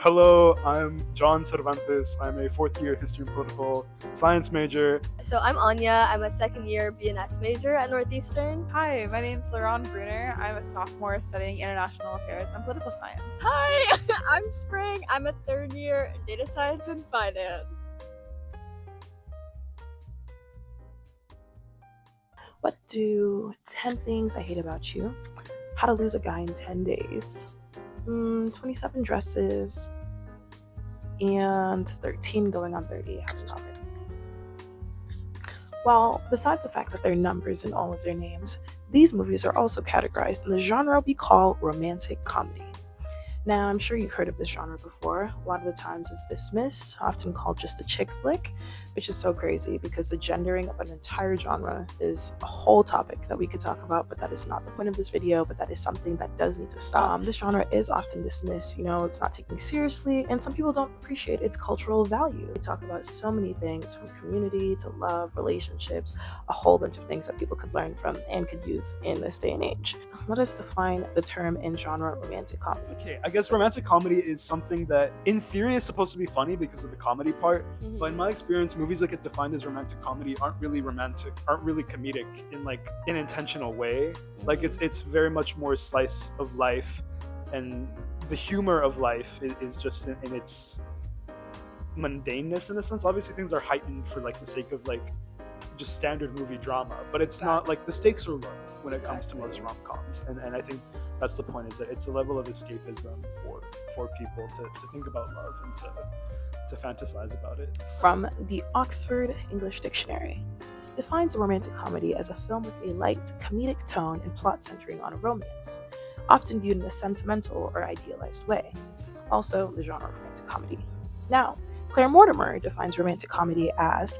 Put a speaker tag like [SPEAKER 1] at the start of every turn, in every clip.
[SPEAKER 1] Hello, I'm John Cervantes. I'm a fourth year history and political science major.
[SPEAKER 2] So I'm Anya. I'm a second year BNS major at Northeastern.
[SPEAKER 3] Hi, my name's Lauren Bruner. I'm a sophomore studying international affairs and political science.
[SPEAKER 4] Hi, I'm Spring. I'm a third year data science and finance.
[SPEAKER 5] What do 10 things I hate about you? How to lose a guy in 10 days. 27 dresses. And 13 going on 30. I love it. Well, besides the fact that they're numbers in all of their names, these movies are also categorized in the genre we call romantic comedy. Now, I'm sure you've heard of this genre before. A lot of the times it's dismissed, often called just a chick flick, which is so crazy because the gendering of an entire genre is a whole topic that we could talk about, but that is not the point of this video, but that is something that does need to stop. This genre is often dismissed, it's not taken seriously, and some people don't appreciate its cultural value. We talk about so many things, from community to love, relationships, a whole bunch of things that people could learn from and could use in this day and age. Let us define the term in genre romantic comedy.
[SPEAKER 1] Okay, I guess romantic comedy is something that in theory is supposed to be funny because of the comedy part, but in my experience, movies that get defined as romantic comedy aren't really comedic in like an intentional way. Like it's very much more slice of life, and the humor of life is just in its mundaneness in a sense. Obviously things are heightened for like the sake of like just standard movie drama, but it's not like the stakes are low when it comes to most rom-coms, and I think that's the point, is that it's a level of escapism for people to think about love and to fantasize about it.
[SPEAKER 5] From the Oxford English Dictionary, defines a romantic comedy as a film with a light, comedic tone and plot centering on a romance, often viewed in a sentimental or idealized way. Also, the genre of romantic comedy. Now, Claire Mortimer defines romantic comedy as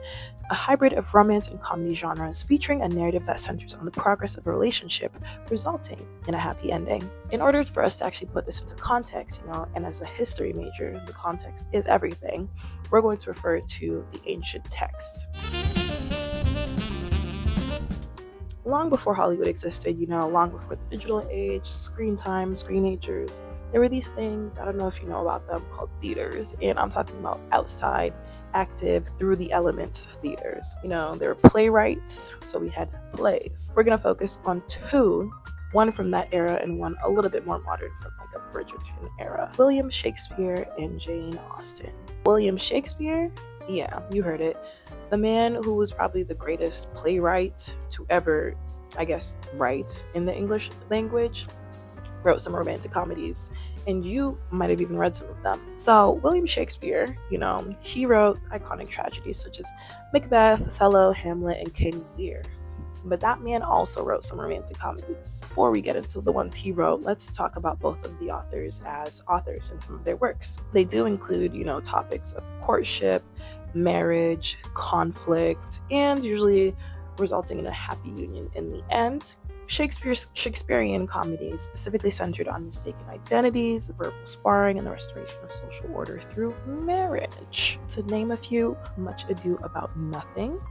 [SPEAKER 5] a hybrid of romance and comedy genres featuring a narrative that centers on the progress of a relationship, resulting in a happy ending. In order for us to actually put this into context, and as a history major, the context is everything, we're going to refer to the ancient text. Long before Hollywood existed, long before the digital age, screen time, screenagers, there were these things, I don't know if you know about them, called theaters, and I'm talking about outside, active, through the elements theaters. There were playwrights, so we had plays. We're going to focus on two, one from that era and one a little bit more modern from like a Bridgerton era. William Shakespeare and Jane Austen. William Shakespeare, yeah, you heard it. The man who was probably the greatest playwright to ever, write in the English language, wrote some romantic comedies, and you might have even read some of them. So William Shakespeare, he wrote iconic tragedies such as Macbeth, Othello, Hamlet, and King Lear. But that man also wrote some romantic comedies. Before we get into the ones he wrote, let's talk about both of the authors as authors in some of their works. They do include, topics of courtship, marriage, conflict, and usually resulting in a happy union in the end. Shakespeare's Shakespearean comedies specifically centered on mistaken identities, verbal sparring, and the restoration of social order through marriage. To name a few, Much Ado About Nothing,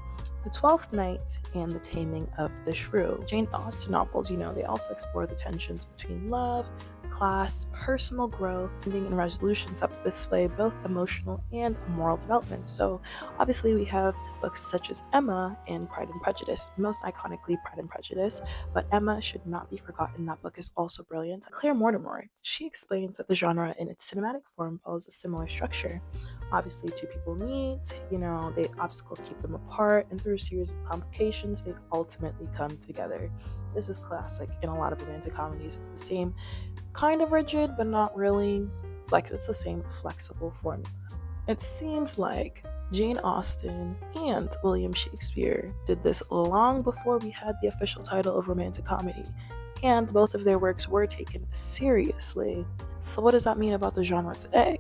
[SPEAKER 5] The Twelfth Night, and The Taming of the Shrew. Jane Austen novels, they also explore the tensions between love, class, personal growth, ending and resolutions that display both emotional and moral development. So obviously we have books such as Emma and Pride and Prejudice, most iconically Pride and Prejudice, but Emma should not be forgotten. That book is also brilliant. Claire Mortimer, she explains that the genre in its cinematic form follows a similar structure. Obviously, two people meet, the obstacles keep them apart, and through a series of complications, they ultimately come together. This is classic in a lot of romantic comedies. It's the same kind of rigid, but not really. It's the same flexible formula. It seems like Jane Austen and William Shakespeare did this long before we had the official title of romantic comedy, and both of their works were taken seriously. So what does that mean about the genre today?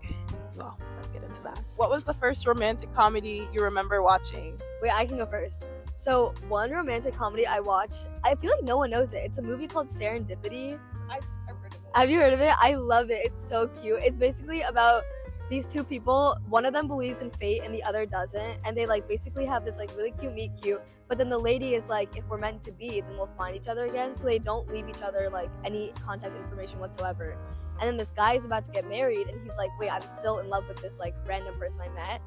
[SPEAKER 5] Well, let's get into that. What was the first romantic comedy you remember watching?
[SPEAKER 2] Wait, I can go first. So one romantic comedy I watched, I feel like no one knows it. It's a movie called Serendipity.
[SPEAKER 4] I've heard of it.
[SPEAKER 2] Have you heard of it? I love it. It's so cute. It's basically about these two people. One of them believes in fate and the other doesn't, and they basically have this really cute meet cute, but then the lady is like, if we're meant to be, then we'll find each other again, so they don't leave each other any contact information whatsoever. and then this guy is about to get married, and he's like, wait, I'm still in love with this like random person I met.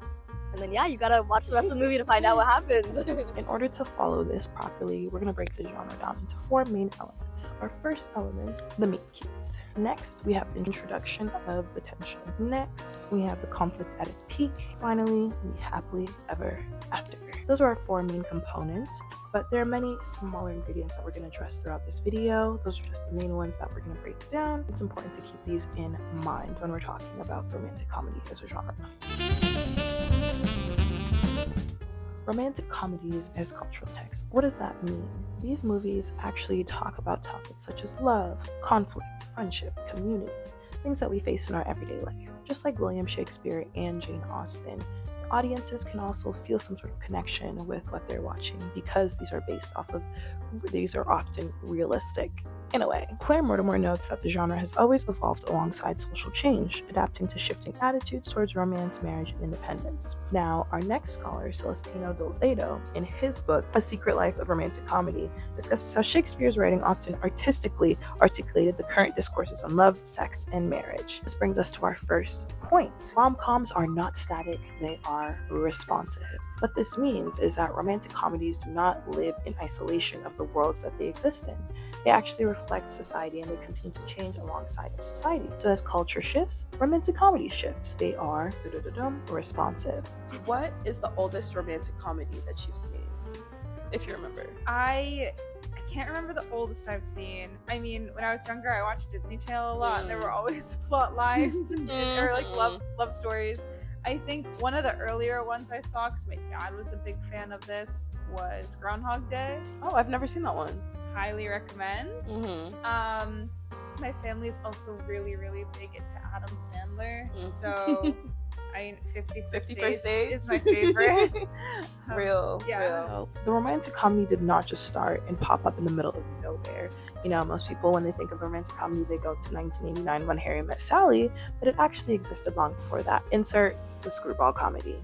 [SPEAKER 2] And then, yeah, you gotta watch the rest of the movie to find out what happens.
[SPEAKER 5] In order to follow this properly, we're gonna break the genre down into 4 main elements. Our first element, the meet cutes. Next, we have the introduction of the tension. Next, we have the conflict at its peak. Finally, the happily ever after. Those are our 4 main components, but there are many smaller ingredients that we're gonna address throughout this video. Those are just the main ones that we're gonna break down. It's important to keep these in mind when we're talking about romantic comedy as a genre. Romantic comedies as cultural texts. What does that mean? These movies actually talk about topics such as love, conflict, friendship, community, things that we face in our everyday life. Just like William Shakespeare and Jane Austen, audiences can also feel some sort of connection with what they're watching because these are often realistic in a way. Claire Mortimer notes that the genre has always evolved alongside social change, adapting to shifting attitudes towards romance, marriage, and independence. Now, our next scholar, Celestino Doledo, in his book, A Secret Life of Romantic Comedy, discusses how Shakespeare's writing often artistically articulated the current discourses on love, sex, and marriage. This brings us to our first point. Rom-coms are not static, they are responsive. What this means is that romantic comedies do not live in isolation of the worlds that they exist in. They actually reflect society and they continue to change alongside of society. So as culture shifts, romantic comedy shifts. They are responsive.
[SPEAKER 6] What is the oldest romantic comedy that you've seen, if you remember?
[SPEAKER 3] I can't remember the oldest I've seen. I mean, when I was younger, I watched Disney Channel a lot, and there were always plot lines or like love stories. I think one of the earlier ones I saw, because my dad was a big fan of this, was Groundhog Day.
[SPEAKER 6] Oh, I've never seen that one.
[SPEAKER 3] Highly recommend. My family is also really, really big into Adam Sandler, so I mean, 50 First Dates is my favorite.
[SPEAKER 6] Real.
[SPEAKER 5] So, the romantic comedy did not just start and pop up in the middle of nowhere. You know, most people, when they think of romantic comedy, they go to 1989 When Harry Met Sally, but it actually existed long before that. Insert the screwball comedy.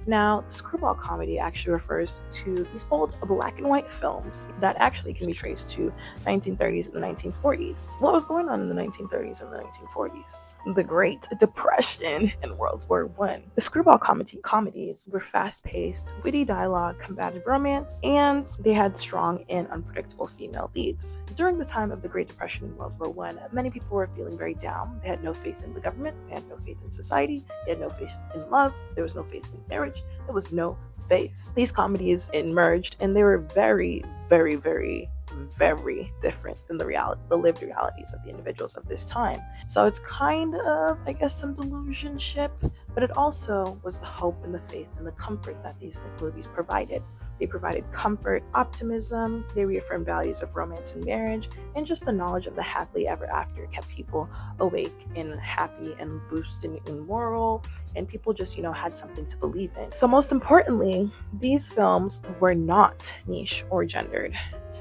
[SPEAKER 5] Now, the screwball comedy actually refers to these old black and white films that actually can be traced to 1930s and the 1940s. What was going on in the 1930s and the 1940s? The Great Depression and World War I. The screwball comedies were fast-paced, witty dialogue, combative romance, and they had strong and unpredictable female leads. During the time of the Great Depression and World War I, many people were feeling very down. They had no faith in the government, they had no faith in society, they had no faith in love, there was no faith in marriage. There was no faith. These comedies emerged and they were very, very, very, very different than the lived realities of the individuals of this time. So it's kind of, I guess, some delusionship, but it also was the hope and the faith and the comfort that these movies provided. They provided comfort, optimism, they reaffirmed values of romance and marriage, and just the knowledge of the happily ever after kept people awake and happy and boosted in moral, and people just, had something to believe in. So most importantly, these films were not niche or gendered.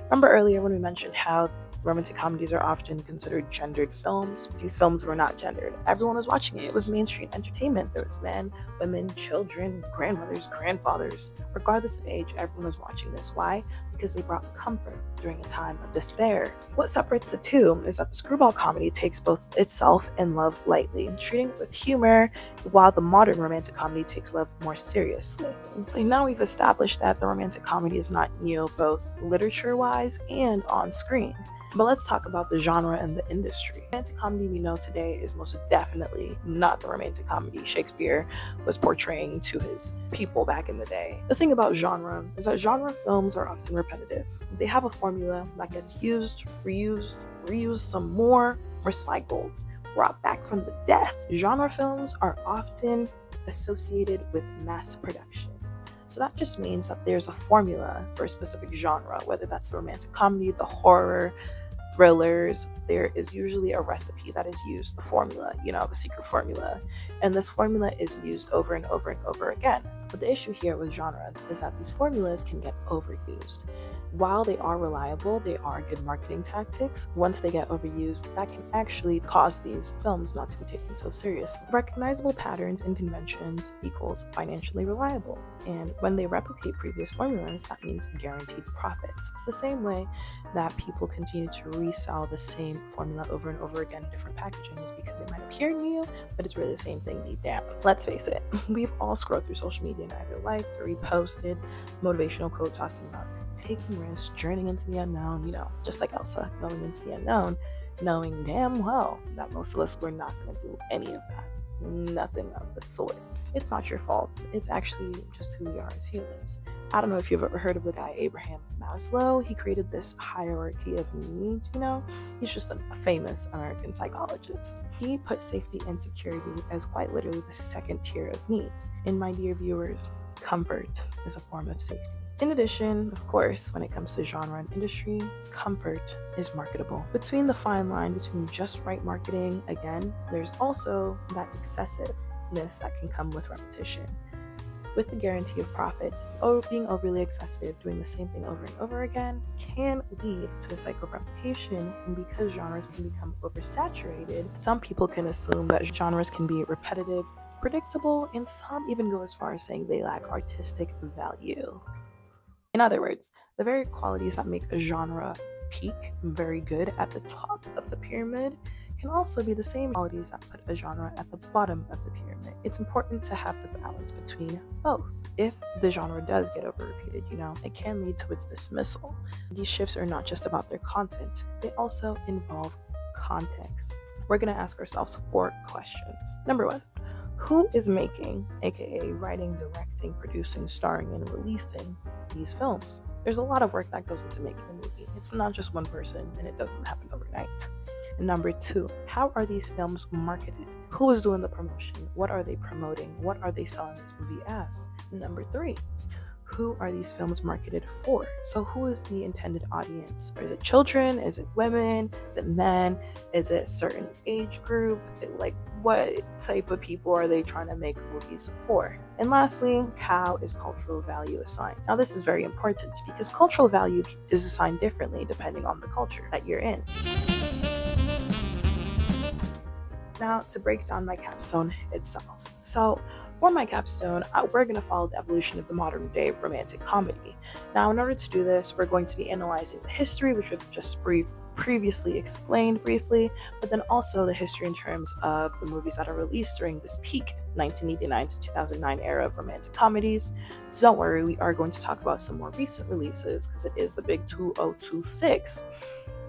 [SPEAKER 5] Remember earlier when we mentioned how romantic comedies are often considered gendered films? These films were not gendered. Everyone was watching it. It was mainstream entertainment. There was men, women, children, grandmothers, grandfathers. Regardless of age, everyone was watching this. Why? Because they brought comfort during a time of despair. What separates the two is that the screwball comedy takes both itself and love lightly, treating it with humor, while the modern romantic comedy takes love more seriously. And now we've established that the romantic comedy is not new, both literature-wise and on screen. But let's talk about the genre and the industry. Romantic comedy we know today is most definitely not the romantic comedy Shakespeare was portraying to his people back in the day. The thing about genre is that genre films are often repetitive. They have a formula that gets used, reused some more, recycled, brought back from the death. Genre films are often associated with mass production. So that just means that there's a formula for a specific genre, whether that's the romantic comedy, the horror, thrillers. There is usually a recipe that is used, the formula, the secret formula. And this formula is used over and over and over again. But the issue here with genres is that these formulas can get overused. while they are reliable, they are good marketing tactics. Once they get overused, that can actually cause these films not to be taken so seriously. Recognizable patterns and conventions equals financially reliable. And when they replicate previous formulas, that means guaranteed profits. It's the same way that people continue to resell the same formula over and over again in different packaging, is because it might appear new, but it's really the same thing deep down. Let's face it, we've all scrolled through social media and either liked or reposted motivational quote talking about taking risks, journeying into the unknown, just like Elsa going into the unknown, knowing damn well that most of us were not going to do any of that. Nothing of the sorts. It's not your fault. It's actually just who we are as humans. I don't know if you've ever heard of the guy Abraham Maslow. He created this hierarchy of needs, He's just a famous American psychologist. He put safety and security as quite literally the second tier of needs. And my dear viewers, comfort is a form of safety. In addition, of course, when it comes to genre and industry, comfort is marketable. Between the fine line between just right marketing, again, there's also that excessiveness that can come with repetition. With the guarantee of profit, being overly excessive, doing the same thing over and over again, can lead to a cycle of replication. And because genres can become oversaturated, some people can assume that genres can be repetitive, predictable, and some even go as far as saying they lack artistic value. In other words, the very qualities that make a genre peak very good at the top of the pyramid can also be the same qualities that put a genre at the bottom of the pyramid. It's important to have the balance between both. If the genre does get over-repeated, it can lead to its dismissal. These shifts are not just about their content, they also involve context. We're going to ask ourselves 4 questions. Number 1. Who is making, aka writing, directing, producing, starring, and releasing these films? There's a lot of work that goes into making a movie. It's not just one person, and it doesn't happen overnight. And number 2, how are these films marketed? Who is doing the promotion? What are they promoting? What are they selling this movie as? And number 3, who are these films marketed for? So who is the intended audience? Is it children? Is it women? Is it men? Is it a certain age group? What type of people are they trying to make movies for? And lastly, how is cultural value assigned? Now this is very important because cultural value is assigned differently depending on the culture that you're in. Now to break down my capstone itself. So for my capstone, we're going to follow the evolution of the modern day romantic comedy. Now in order to do this, we're going to be analyzing the history, which was just previously explained briefly, but then also the history in terms of the movies that are released during this peak 1989 to 2009 era of romantic comedies. Don't worry, we are going to talk about some more recent releases because it is the big 2026.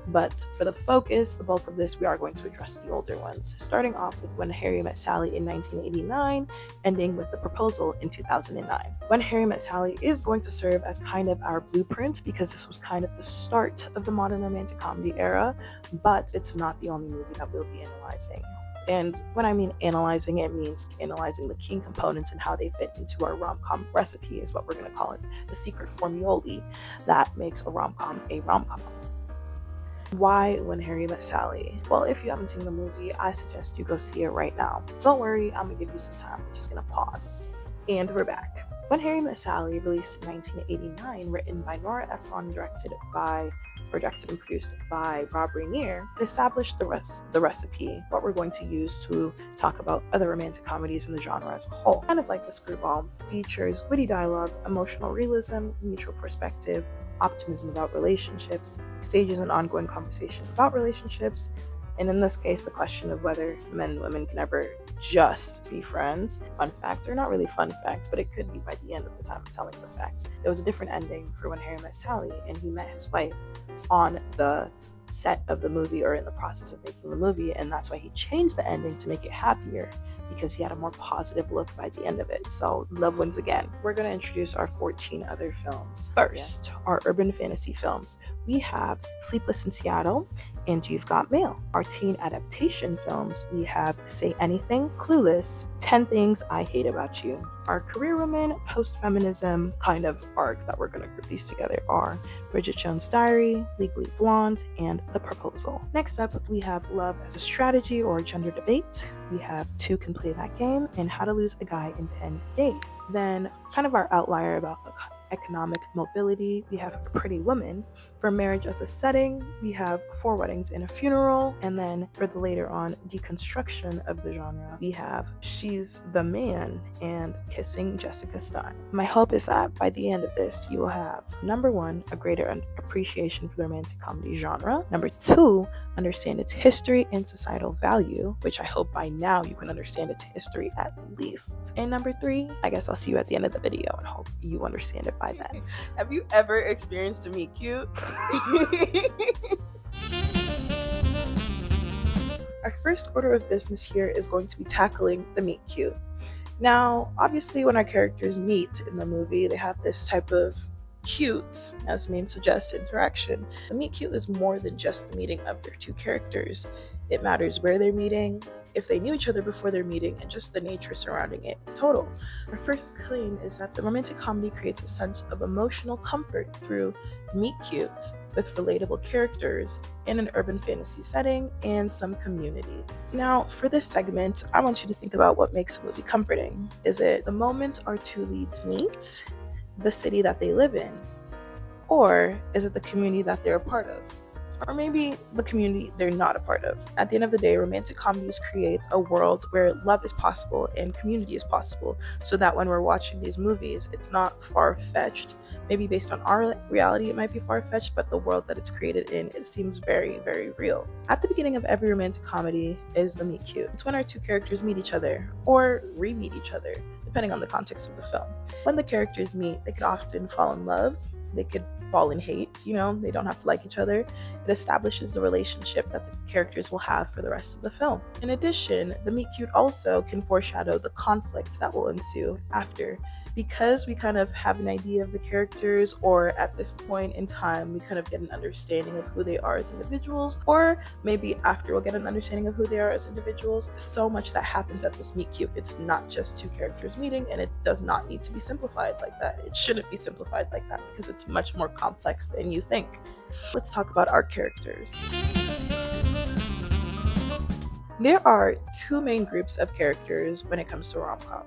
[SPEAKER 5] But for the bulk of this, we are going to address the older ones, starting off with When Harry Met Sally in 1989, ending with The Proposal in 2009. When Harry Met Sally is going to serve as kind of our blueprint because this was kind of the start of the modern romantic comedy era, but it's not the only movie that we'll be analyzing. And when I mean analyzing, it means analyzing the key components and how they fit into our rom-com recipe is what we're going to call it, the secret formulae that makes a rom-com a rom-com. Why When Harry Met Sally? Well, if you haven't seen the movie, I suggest you go see it right now. Don't worry, I'm gonna give you some time. We're just gonna pause. And we're back. When Harry Met Sally, released in 1989, written by Nora Ephron, directed and produced by Rob Reiner, it established the recipe, what we're going to use to talk about other romantic comedies in the genre as a whole. Kind of like The Screwball, features witty dialogue, emotional realism, mutual perspective, optimism about relationships, stages an ongoing conversation about relationships, and in this case, the question of whether men and women can ever just be friends. Fun fact, or not really fun fact, but it could be by the end of the time of telling the fact. There was a different ending for When Harry Met Sally, and he met his wife on the set of the movie or in the process of making the movie, and that's why he changed the ending to make it happier, because he had a more positive look by the end of it. So love wins again. We're going to introduce our 14 other films. First, our urban fantasy films. We have Sleepless in Seattle and You've Got Mail. Our teen adaptation films, we have Say Anything, Clueless, 10 Things I Hate About You. Our career women, post-feminism kind of arc that we're going to group these together are Bridget Jones' Diary, Legally Blonde, and The Proposal. Next up, we have Love as a Strategy or Gender Debate. We have Two Can Play That Game and How to Lose a Guy in 10 Days. Then kind of our outlier about the economic mobility, we have Pretty Woman. For marriage as a setting, we have Four Weddings and a Funeral. And then for the later on deconstruction of the genre, we have She's the Man and Kissing Jessica Stein. My hope is that by the end of this, you will have, number one, a greater appreciation for the romantic comedy genre. Number two, understand its history and societal value, which I hope by now you can understand its history at least. And number three, I guess I'll see you at the end of the video and hope you understand it by then.
[SPEAKER 6] Have you ever experienced a meet cute?
[SPEAKER 5] Our first order of business here is going to be tackling the meet cute. Now, obviously, when our characters meet in the movie, they have this type of cute, as the name suggests, interaction. The meet cute is more than just the meeting of their two characters. It matters where they're meeting, if they knew each other before their meeting, and just the nature surrounding it in total. Our first claim is that the romantic comedy creates a sense of emotional comfort through meet cute with relatable characters in an urban fantasy setting and some community. Now, for this segment, I want you to think about what makes a movie comforting. Is it the moment our two leads meet, the city that they live in, or is it the community that they're a part of? Or maybe the community they're not a part of. At the end of the day, romantic comedies create a world where love is possible and community is possible, so that when we're watching these movies, it's not far-fetched. Maybe based on our reality, it might be far-fetched, but the world that it's created in, it seems very, very real. At the beginning of every romantic comedy is the meet cute. It's when our two characters meet each other, or re-meet each other, depending on the context of the film. When the characters meet, they could often fall in love, they could fall in hate, they don't have to like each other. It establishes the relationship that the characters will have for the rest of the film. In addition, the meet cute also can foreshadow the conflict that will ensue after. Because we kind of have an idea of the characters, or at this point in time, we kind of get an understanding of who they are as individuals, or maybe after we'll get an understanding of who they are as individuals. So much that happens at this meet cute. It's not just two characters meeting, and it does not need to be simplified like that. It shouldn't be simplified like that because it's much more complex than you think. Let's talk about our characters. There are two main groups of characters when it comes to rom-com.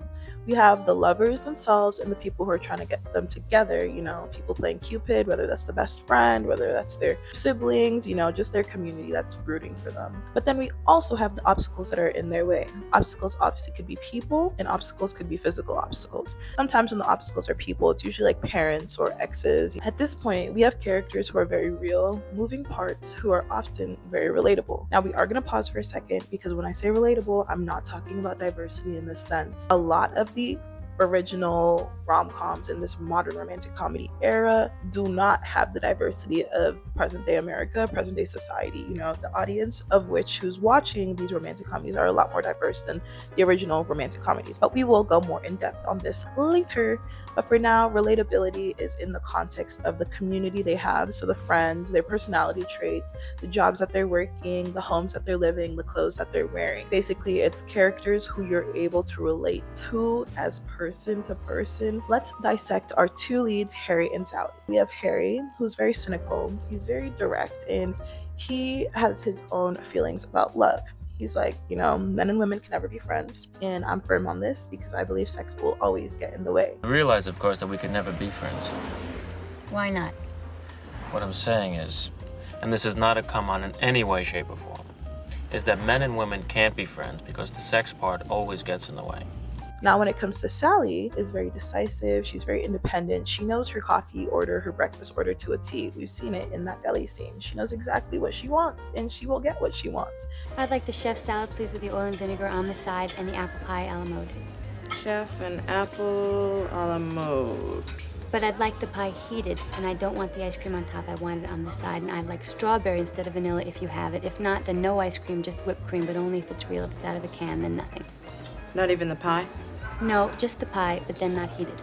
[SPEAKER 5] We have the lovers themselves and the people who are trying to get them together, people playing Cupid, whether that's the best friend, whether that's their siblings, just their community that's rooting for them. But then we also have the obstacles that are in their way. Obstacles obviously could be people, and obstacles could be physical obstacles. Sometimes when the obstacles are people, it's usually like parents or exes. At this point, we have characters who are very real, moving parts who are often very relatable. Now, we are going to pause for a second, because when I say relatable, I'm not talking about diversity in this sense. A lot of the original rom-coms in this modern romantic comedy era do not have the diversity of present day America, present day society. The audience of which who's watching these romantic comedies are a lot more diverse than the original romantic comedies. But we will go more in depth on this later. But for now, relatability is in the context of the community they have. So the friends, their personality traits, the jobs that they're working, the homes that they're living, the clothes that they're wearing. Basically, it's characters who you're able to relate to as person to person. Let's dissect our two leads, Harry and Sally. We have Harry, who's very cynical. He's very direct, and he has his own feelings about love. He's like, men and women can never be friends, and I'm firm on this because I believe sex will always get in the way.
[SPEAKER 7] I realize, of course, that we can never be friends.
[SPEAKER 8] Why not?
[SPEAKER 7] What I'm saying is, and this is not a come on in any way, shape, or form, is that men and women can't be friends because the sex part always gets in the way.
[SPEAKER 5] Now, when it comes to Sally, is very decisive. She's very independent. She knows her coffee order, her breakfast order to a T. We've seen it in that deli scene. She knows exactly what she wants, and she will get what she wants.
[SPEAKER 8] I'd like the chef salad, please, with the oil and vinegar on the side, and the apple pie a la mode.
[SPEAKER 9] Chef and apple a la mode.
[SPEAKER 8] But I'd like the pie heated, and I don't want the ice cream on top. I want it on the side, and I'd like strawberry instead of vanilla if you have it. If not, then no ice cream, just whipped cream, but only if it's real. If it's out of a can, then nothing.
[SPEAKER 9] Not even the pie?
[SPEAKER 8] No, just the pie, but then not heated.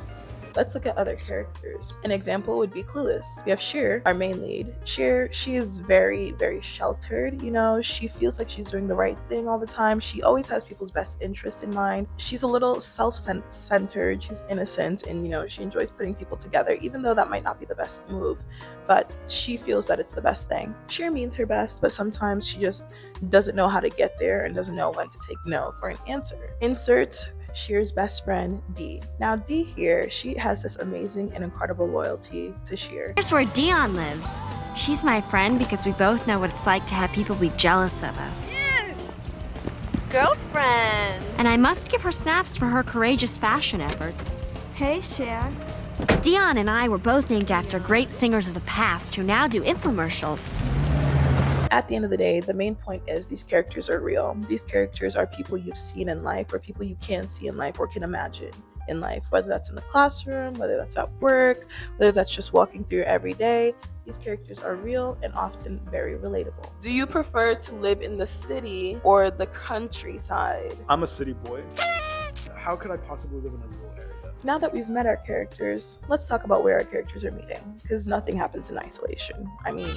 [SPEAKER 5] Let's look at other characters. An example would be Clueless. We have Cher, our main lead. Cher, she is very, very sheltered. She feels like she's doing the right thing all the time. She always has people's best interest in mind. She's a little self-centered. She's innocent, and she enjoys putting people together, even though that might not be the best move. But she feels that it's the best thing. Cher means her best, but sometimes she just doesn't know how to get there and doesn't know when to take no for an answer. Insert Sheer's best friend, Dee. Now, Dee here, she has this amazing and incredible loyalty to Sheer.
[SPEAKER 10] Here's where Dion lives. She's my friend because we both know what it's like to have people be jealous of us.
[SPEAKER 4] Girlfriend.
[SPEAKER 10] And I must give her snaps for her courageous fashion efforts.
[SPEAKER 2] Hey, Cher.
[SPEAKER 10] Dion and I were both named after great singers of the past who now do infomercials.
[SPEAKER 5] At the end of the day, the main point is these characters are real. These characters are people you've seen in life or people you can see in life or can imagine in life, whether that's in the classroom, whether that's at work, whether that's just walking through your everyday. These characters are real and often very relatable. Do you prefer to live in the city or the countryside?
[SPEAKER 1] I'm a city boy. How could I possibly live in a rural area?
[SPEAKER 5] Now that we've met our characters, let's talk about where our characters are meeting, because nothing happens in isolation. I mean,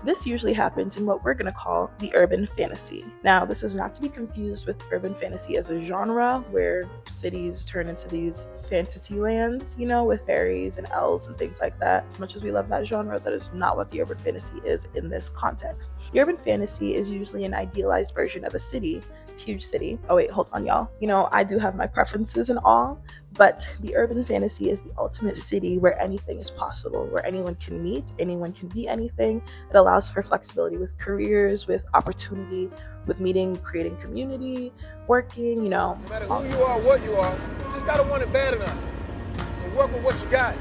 [SPEAKER 5] this usually happens in what we're going to call the urban fantasy. Now, this is not to be confused with urban fantasy as a genre where cities turn into these fantasy lands, you know, with fairies and elves and things like that. As much as we love that genre, that is not what the urban fantasy is in this context. The urban fantasy is usually an idealized version of a city, huge city. Oh wait, hold on, y'all. You know, I do have my preferences and all, but the urban fantasy is the ultimate city where anything is possible, where anyone can meet, anyone can be anything. It allows for flexibility with careers, with opportunity, with meeting, creating community, working, you know.
[SPEAKER 11] No matter who you are, what you are, you just gotta want it bad enough and work with what you got.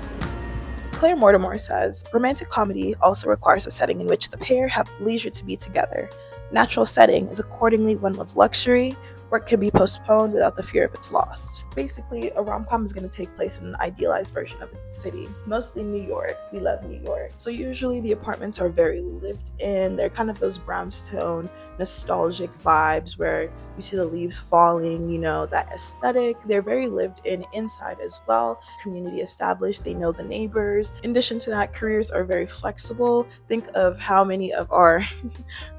[SPEAKER 5] Claire Mortimer says, romantic comedy also requires a setting in which the pair have leisure to be together. Natural setting is accordingly one of luxury, work can be postponed without the fear of its lost. Basically, a rom-com is going to take place in an idealized version of a city, mostly New York. We love New York. So usually the apartments are very lived in. They're kind of those brownstone, nostalgic vibes where you see the leaves falling, you know, that aesthetic. They're very lived in inside as well. Community established, they know the neighbors. In addition to that, careers are very flexible. Think of how many of our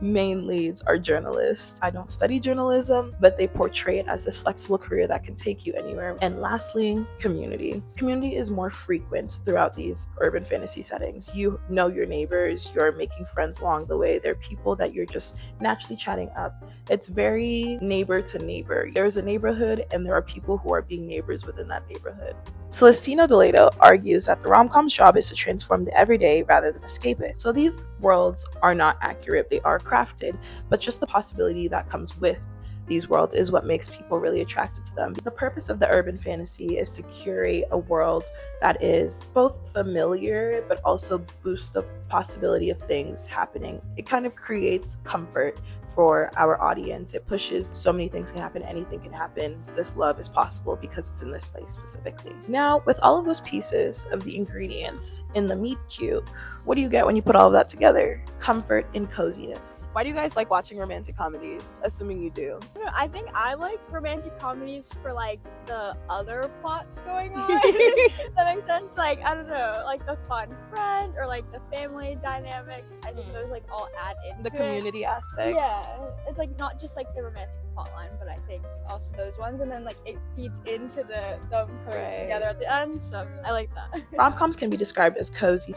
[SPEAKER 5] main leads are journalists. I don't study journalism, but they portray it as this flexible career that can take you anywhere. And lastly, community. Community is more frequent throughout these urban fantasy settings. You know your neighbors, you're making friends along the way. They're people that you're just naturally chatting up. It's very neighbor to neighbor. There's a neighborhood and there are people who are being neighbors within that neighborhood. Celestino Delato argues that the rom-com's job is to transform the everyday rather than escape it. So these worlds are not accurate, they are crafted, but just the possibility that comes with these worlds is what makes people really attracted to them. The purpose of the urban fantasy is to curate a world that is both familiar but also boosts the possibility of things happening. It kind of creates comfort for our audience. It pushes so many things can happen, anything can happen. This love is possible because it's in this place specifically. Now, with all of those pieces of the ingredients in the meet cute, what do you get when you put all of that together? Comfort and coziness. Why do you guys like watching romantic comedies? Assuming you do.
[SPEAKER 4] I think I like romantic comedies for like the other plots going on. That makes sense. Like, I don't know, like the fun friend or like the family dynamics. I think those like all add into
[SPEAKER 5] The community aspect.
[SPEAKER 4] Yeah, it's like not just like the romantic plotline, but I think also those ones, and then like it feeds into them coming together at the end. So I like that.
[SPEAKER 5] Rom-coms can be described as cozy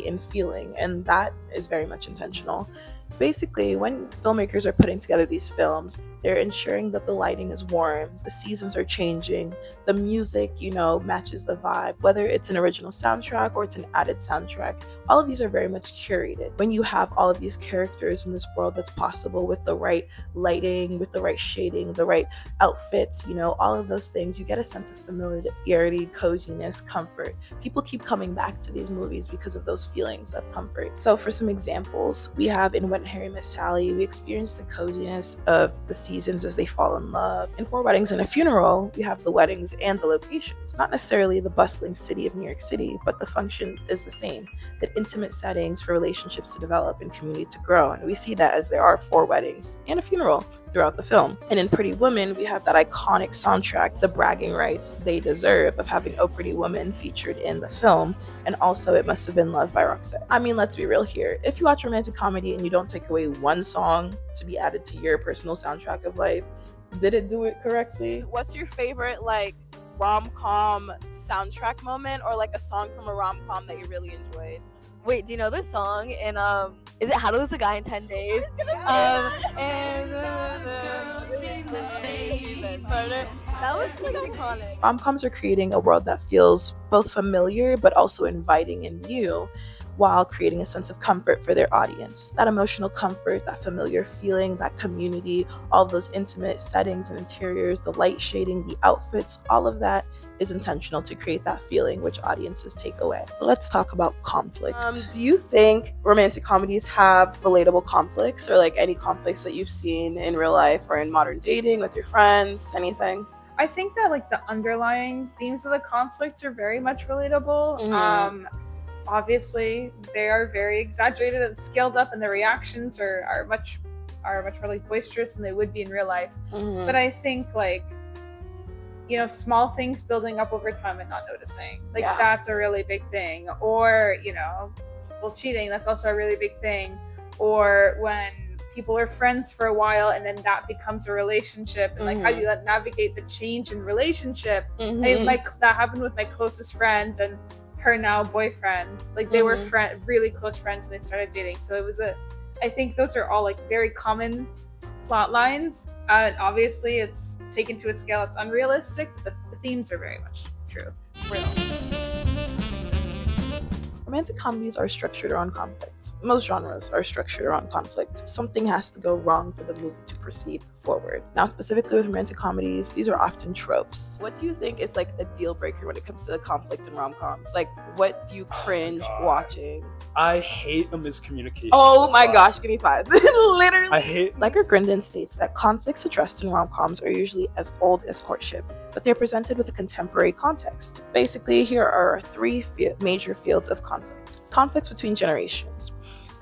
[SPEAKER 5] in feeling, and that is very much intentional. Basically, when filmmakers are putting together these films, they're ensuring that the lighting is warm, the seasons are changing, the music, you know, matches the vibe, whether it's an original soundtrack or it's an added soundtrack. All of these are very much curated. When you have all of these characters in this world that's possible with the right lighting, with the right shading, the right outfits, you know, all of those things, you get a sense of familiarity, coziness, comfort. People keep coming back to these movies because of those feelings of comfort. So for some examples, we have in When Harry Met Sally, we experience the coziness of the seasons as they fall in love. In Four Weddings and a Funeral, we have the weddings and the locations. Not necessarily the bustling city of New York City, but the function is the same. That intimate settings for relationships to develop and community to grow. And we see that as there are 4 weddings and a funeral throughout the film. And in Pretty Woman, we have that iconic soundtrack, the bragging rights they deserve of having Oh Pretty Woman featured in the film. And also It Must Have Been Love by Roxette. I mean, let's be real here. If you watch romantic comedy and you don't take away one song to be added to your personal soundtrack of life, did it do it correctly? What's your favorite like rom-com soundtrack moment, or like a song from a rom-com that you really enjoyed?
[SPEAKER 2] Wait, do you know this song in is it How to Lose a Guy in 10 Days? And that was like iconic.
[SPEAKER 5] Rom-coms are creating a world that feels both familiar but also inviting and new, while creating a sense of comfort for their audience. That emotional comfort, that familiar feeling, that community, all of those intimate settings and interiors, the light shading, the outfits, all of that is intentional to create that feeling which audiences take away. Let's talk about conflict. Do you think romantic comedies have relatable conflicts, or like any conflicts that you've seen in real life or in modern dating with your friends, anything?
[SPEAKER 3] I think that like the underlying themes of the conflict are very much relatable. Obviously they are very exaggerated and scaled up, and the reactions are much more like boisterous than they would be in real life. But I think like, you know, small things building up over time and not noticing, like that's a really big thing. Or, you know, people cheating, that's also a really big thing. Or when people are friends for a while and then that becomes a relationship, and like how do you navigate the change in relationship? That happened with my closest friend and her now boyfriend. Like they were really close friends and they started dating. So it was I think those are all like very common plot lines. Obviously it's taken to a scale that's unrealistic, but the themes are very much true. Real.
[SPEAKER 5] Romantic comedies are structured around conflict. Most genres are structured around conflict. Something has to go wrong for the movie to proceed forward. Now, specifically with romantic comedies, these are often tropes. What do you think is like a deal breaker when it comes to the conflict in rom-coms? Like, what do you cringe watching?
[SPEAKER 1] I hate a miscommunication.
[SPEAKER 5] Oh my gosh, give me 5. Literally. I hate. Lecker Grindin states that conflicts addressed in rom-coms are usually as old as courtship, but they're presented with a contemporary context. Basically, here are 3 major fields of conflicts. Conflicts between generations.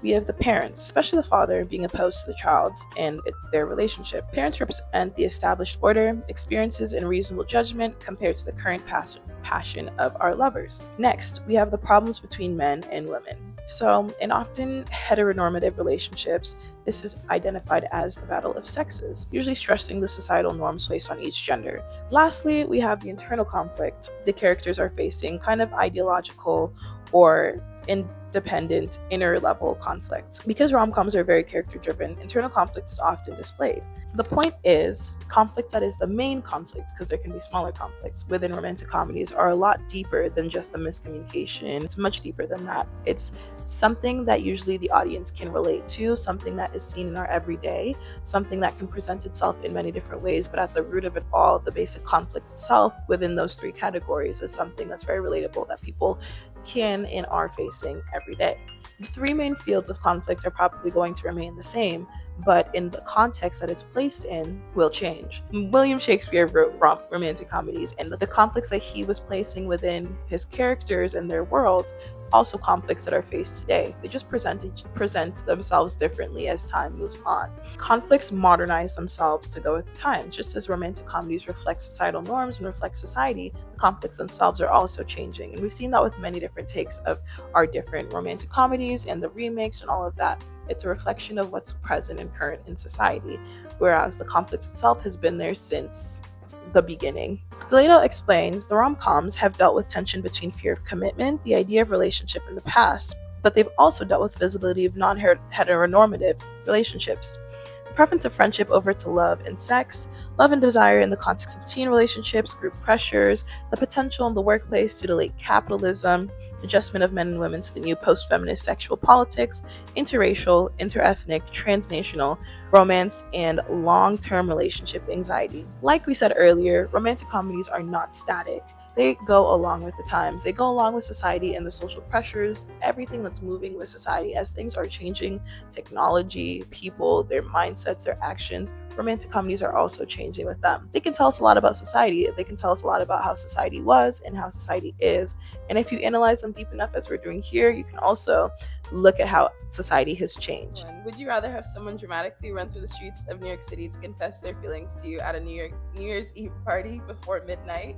[SPEAKER 5] We have the parents, especially the father, being opposed to the child and their relationship. Parents represent the established order, experiences, and reasonable judgment compared to the current passion of our lovers. Next, we have the problems between men and women. So, in often heteronormative relationships, this is identified as the battle of sexes, usually stressing the societal norms placed on each gender. Lastly, we have the internal conflict. The characters are facing kind of ideological or independent inner level conflict. Because rom-coms are very character driven, internal conflict is often displayed. The point is, conflict that is the main conflict, because there can be smaller conflicts within romantic comedies, are a lot deeper than just the miscommunication. It's much deeper than that. It's something that usually the audience can relate to, something that is seen in our everyday, something that can present itself in many different ways, but at the root of it all, the basic conflict itself within those 3 categories is something that's very relatable that people can and are facing every day. The 3 main fields of conflict are probably going to remain the same, but in the context that it's placed in will change. William Shakespeare wrote romantic comedies, and the conflicts that he was placing within his characters and their world also conflicts that are faced today. They just present themselves differently as time moves on. Conflicts modernize themselves to go with the times. Just as romantic comedies reflect societal norms and reflect society, the conflicts themselves are also changing. And we've seen that with many different takes of our different romantic comedies and the remakes and all of that. It's a reflection of what's present and current in society, whereas the conflict itself has been there since the beginning. Delato explains the rom-coms have dealt with tension between fear of commitment, the idea of relationship in the past, but they've also dealt with visibility of non-heteronormative relationships. The preference of friendship over to love and sex, love and desire in the context of teen relationships, group pressures, the potential in the workplace due to late capitalism, adjustment of men and women to the new post-feminist sexual politics, interracial, interethnic, transnational, romance, and long-term relationship anxiety. Like we said earlier, romantic comedies are not static. They go along with the times. They go along with society and the social pressures, everything that's moving with society as things are changing, technology, people, their mindsets, their actions. Romantic comedies are also changing with them. They can tell us a lot about society. They can tell us a lot about how society was and how society is. And if you analyze them deep enough as we're doing here, you can also look at how society has changed. Would you rather have someone dramatically run through the streets of New York City to confess their feelings to you at a New Year's Eve party before midnight?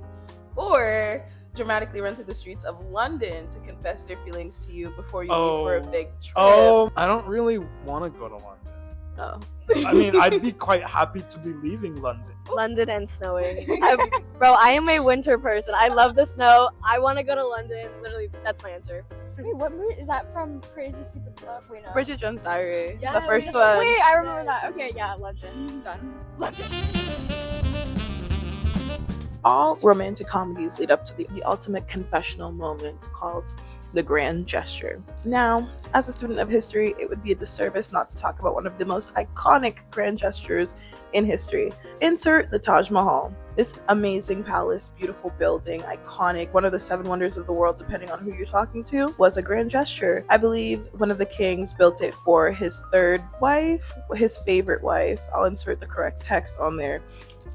[SPEAKER 5] Or dramatically run through the streets of London to confess their feelings to you before you leave for a big trip?
[SPEAKER 1] I don't really want to go to London.
[SPEAKER 5] Oh.
[SPEAKER 1] I mean, I'd be quite happy to be leaving London.
[SPEAKER 2] London and snowing. I am a winter person. I love the snow. I want to go to London. Literally, that's my answer.
[SPEAKER 4] Wait, what movie is that from? Crazy Stupid Love? Wait, no.
[SPEAKER 5] Bridget Jones' Diary,
[SPEAKER 4] Yeah,
[SPEAKER 5] the first one.
[SPEAKER 4] Wait, I remember that. Okay, yeah, Legend. Done. Legend.
[SPEAKER 5] All romantic comedies lead up to the ultimate confessional moment called the grand gesture. Now, as a student of history, it would be a disservice not to talk about one of the most iconic grand gestures in history. Insert the Taj Mahal. This amazing palace, beautiful building, iconic, one of the 7 wonders of the world, depending on who you're talking to, was a grand gesture. I believe one of the kings built it for his 3rd wife, his favorite wife. I'll insert the correct text on there.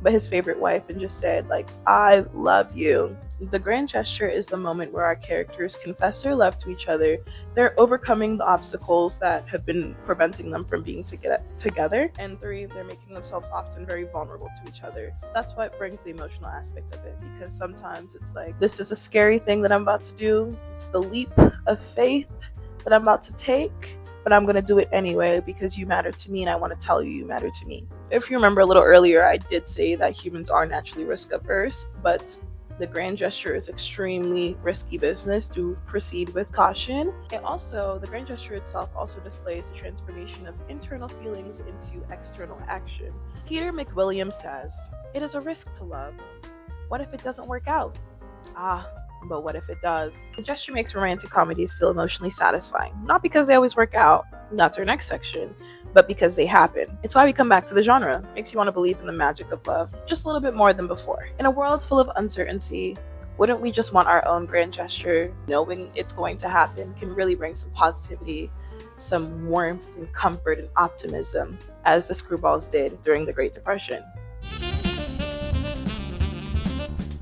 [SPEAKER 5] But his favorite wife, and just said, like, I love you. The grand gesture is the moment where our characters confess their love to each other. They're overcoming the obstacles that have been preventing them from being together. And 3, they're making themselves often very vulnerable to each other. So that's what brings the emotional aspect of it, because sometimes it's like, this is a scary thing that I'm about to do. It's the leap of faith that I'm about to take, but I'm going to do it anyway because you matter to me and I want to tell you you matter to me. If you remember a little earlier, I did say that humans are naturally risk averse, but the grand gesture is extremely risky business. Do proceed with caution. And also, the grand gesture itself also displays the transformation of internal feelings into external action. Peter McWilliams says, "It is a risk to love. What if it doesn't work out? But what if it does?" The gesture makes romantic comedies feel emotionally satisfying, not because they always work out, that's our next section, but because they happen. It's why we come back to the genre. Makes you want to believe in the magic of love, just a little bit more than before. In a world full of uncertainty, wouldn't we just want our own grand gesture? Knowing it's going to happen can really bring some positivity, some warmth and comfort and optimism, as the Screwballs did during the Great Depression.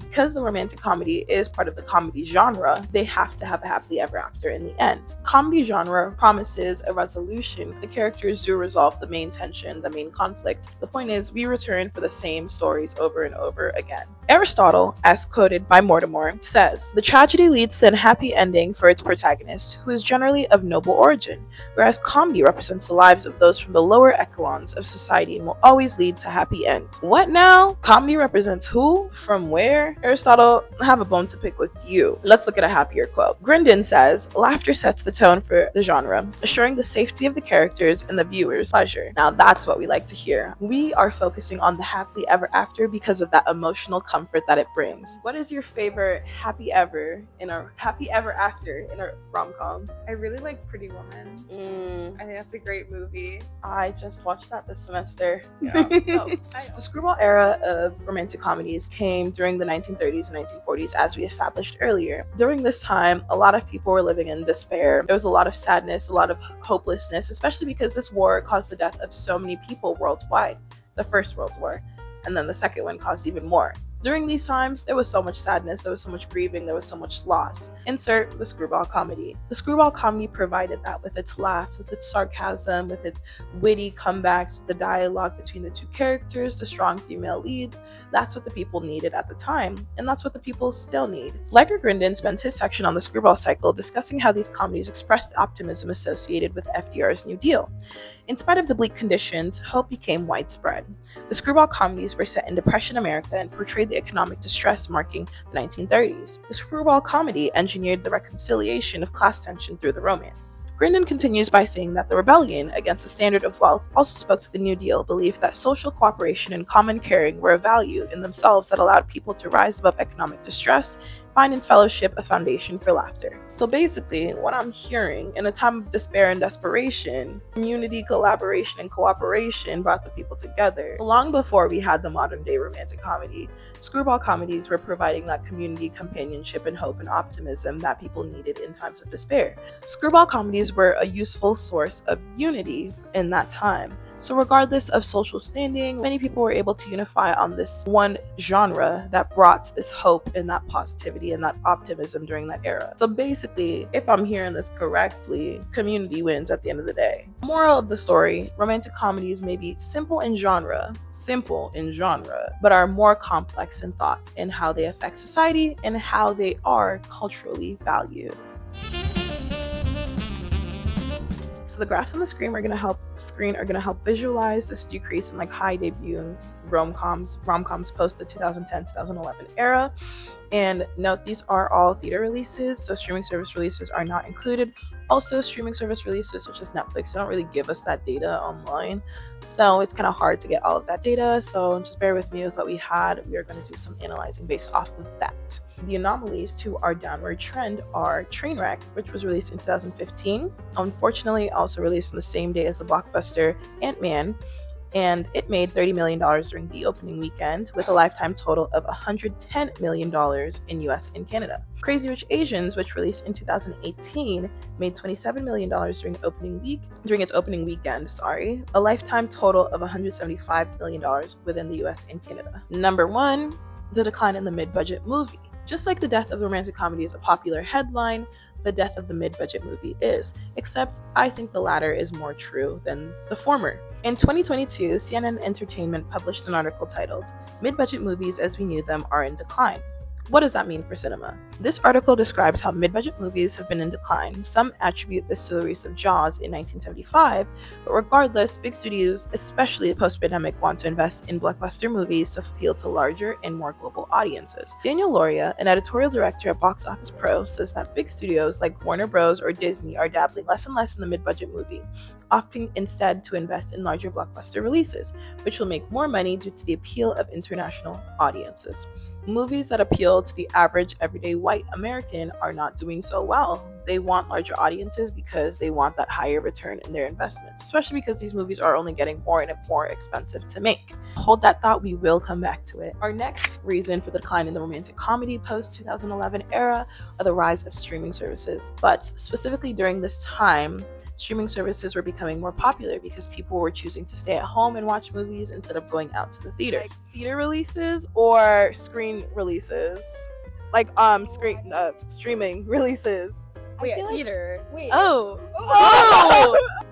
[SPEAKER 5] Because the romantic comedy is part of the comedy genre, they have to have a happily ever after in the end. Comedy genre promises a resolution. The characters do resolve the main tension, the main conflict. The point is, we return for the same stories over and over again. Aristotle, as quoted by Mortimer, says, "The tragedy leads to a happy ending for its protagonist, who is generally of noble origin, whereas comedy represents the lives of those from the lower echelons of society and will always lead to happy end." What now? Comedy represents who? From where? Aristotle, I have a bone to pick with you. Let's look at a happier quote. Grindon says, "Laughter sets the tone for the genre, assuring the safety of the characters and the viewer's pleasure." Now that's what we like to hear. We are focusing on the happily ever after because of that emotional comfort that it brings. What is your favorite happy ever after in a rom-com?
[SPEAKER 3] I really like Pretty Woman. I think that's a great movie.
[SPEAKER 5] I just watched that this semester.
[SPEAKER 3] Yeah.
[SPEAKER 5] The screwball era of romantic comedies came during the 1930s and 1940s, as we established earlier. During this time, a lot of people were living in despair. There was a lot of sadness, a lot of hopelessness, especially because this war caused the death of so many people worldwide. The First World War. And then the second one caused even more. During these times, there was so much sadness, there was so much grieving, there was so much loss. Insert the screwball comedy. The screwball comedy provided that with its laughs, with its sarcasm, with its witty comebacks, the dialogue between the two characters, the strong female leads. That's what the people needed at the time, and that's what the people still need. Liger Grindon spends his section on the screwball cycle discussing how these comedies express the optimism associated with FDR's New Deal. In spite of the bleak conditions, hope became widespread. The screwball comedies were set in Depression America and portrayed the economic distress marking the 1930s. The screwball comedy engineered the reconciliation of class tension through the romance. Grindon continues by saying that the rebellion against the standard of wealth also spoke to the New Deal belief that social cooperation and common caring were a value in themselves that allowed people to rise above economic distress, find in fellowship a foundation for laughter. So basically, what I'm hearing, in a time of despair and desperation, community, collaboration, and cooperation brought the people together. So long before we had the modern day romantic comedy, screwball comedies were providing that community, companionship, and hope and optimism that people needed in times of despair. Screwball comedies were a useful source of unity in that time. So regardless of social standing, many people were able to unify on this one genre that brought this hope and that positivity and that optimism during that era. So basically, if I'm hearing this correctly, community wins at the end of the day. Moral of the story, romantic comedies may be simple in genre, but are more complex in thought in how they affect society and how they are culturally valued. So the graphs on the screen are going to help visualize this decrease in high debut rom-coms post the 2010-2011 era. And note, these are all theater releases, so streaming service releases are not included. Also, streaming service releases such as Netflix, they don't really give us that data online, so it's kind of hard to get all of that data. So just bear with me with what we had. We are going to do some analyzing based off of that. The anomalies to our downward trend are Trainwreck, which was released in 2015. Unfortunately, also released on the same day as the blockbuster Ant-Man, and it made $30 million during the opening weekend, with a lifetime total of $110 million in US and Canada. Crazy Rich Asians, which released in 2018, made $27 million during its opening weekend, a lifetime total of $175 million within the US and Canada. Number 1, the decline in the mid-budget movie. Just like the death of the romantic comedy is a popular headline, the death of the mid-budget movie is, except I think the latter is more true than the former. In 2022, CNN Entertainment published an article titled, "Mid-Budget Movies as We Knew Them Are in Decline." What does that mean for cinema? This article describes how mid-budget movies have been in decline. Some attribute this to the release of Jaws in 1975, but regardless, big studios, especially post-pandemic, want to invest in blockbuster movies to appeal to larger and more global audiences. Daniel Loria, an editorial director at Box Office Pro, says that big studios like Warner Bros. Or Disney are dabbling less and less in the mid-budget movie, opting instead to invest in larger blockbuster releases, which will make more money due to the appeal of international audiences. Movies that appeal to the average everyday white American are not doing so well. They want larger audiences because they want that higher return in their investments, especially because these movies are only getting more and more expensive to make. Hold that thought, we will come back to it. Our next reason for the decline in the romantic comedy post-2011 era are the rise of streaming services. But specifically during this time, streaming services were becoming more popular because people were choosing to stay at home and watch movies instead of going out to the theaters.
[SPEAKER 6] Like theater releases or screen releases? Like streaming releases.
[SPEAKER 4] Wait,
[SPEAKER 2] like
[SPEAKER 4] theater. Wait.
[SPEAKER 6] Oh.